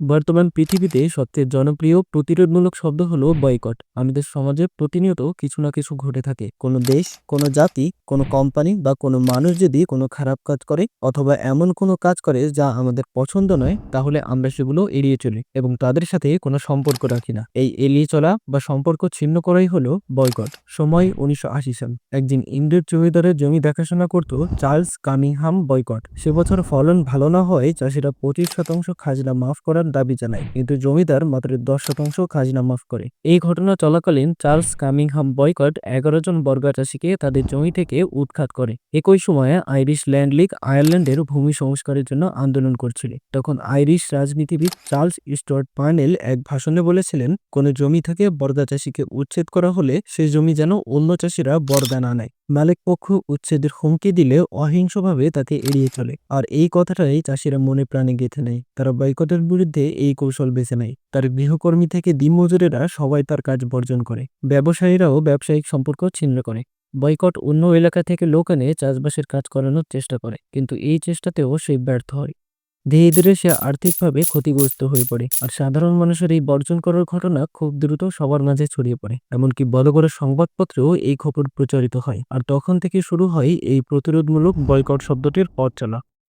বর্তমান পৃথিবীতে সবচেয়ে জনপ্রিয় প্রতিরোধমূলক শব্দ হলো বয়কট। আমাদের সমাজে প্রতিনিয়ত কিছু না কিছু ঘটে থাকে। কোনো দেশ, কোনো জাতি, কোনো কোম্পানি বা কোনো মানুষ যদি কোনো খারাপ কাজ করে অথবা এমন কোনো কাজ করে যা আমাদের পছন্দ নয়, তাহলে আমরা সেগুলো এড়িয়ে চলি এবং তাদের সাথে কোনো সম্পর্ক রাখি না। এই এড়িয়ে চলা বা সম্পর্ক ছিন্ন করাই হলো বয়কট। সময় ১৯৮০ সাল। একদিন ইংরেজ জমিদারের জমি দেখাশোনা করত চার্লস কামিংহাম বয়কট। সে বছর ফলন ভালো না হওয়ায় চাষিরা ২৫% খাজনা মাফ করার দাবি জানায়, কিন্তু জমিদার মাত্র ১০% খাজনা মাফ করে। এই ঘটনা চলাকালীন চার্লস কামিংহাম বয়কট ১১ জন বর্গা চাষীকে তাদের জমি থেকে উৎখাত করে। একই সময়ে আইরিশ ল্যান্ড লীগ আয়ারল্যান্ডের ভূমি সংস্কারের জন্য আন্দোলন করছিল। তখন আইরিশ রাজনীতিবিদ চার্লস স্টুয়ার্ট পার্নেল এক ভাষণে বলেছিলেন, কোনো জমি থেকে বর্গা চাষীকে উচ্ছেদ করা হলে সেই জমি যেন অন্য চাষীরা বর্গা না নেয়। মালিক পক্ষ উচ্ছেদের হুমকি দিলে অহিংসভাবে তাকে এড়িয়ে চলে। আর এই কথাটাই চাষিরা মনে প্রাণে গেঁথে নেয়। তারা বয়কটের বিরুদ্ধে এই কৌশল বেছে নেয়। তার গৃহকর্মী থেকে দিনমজুরেরা সবাই তার কাজ বর্জন করে। ব্যবসায়ীরাও ব্যবসায়িক সম্পর্ক ছিন্ন করে। বয়কট অন্য এলাকা থেকে লোক এনে চাষবাসের কাজ করানোর চেষ্টা করে, কিন্তু এই চেষ্টাতেও সে ব্যর্থ হয়। ধীরে ধীরে সে আর্থিকভাবে ক্ষতিগ্রস্ত হয়ে পড়ে, আর সাধারণ মানুষের এই বর্জন করার ঘটনা খুব দ্রুত সবার মাঝে ছড়িয়ে পড়ে। এমনকি বড় বড় সংবাদপত্রেও এই খবর প্রচারিত হয়। আর তখন থেকে শুরু হয় এই প্রতিরোধমূলক বয়কট শব্দটির পথ চলা।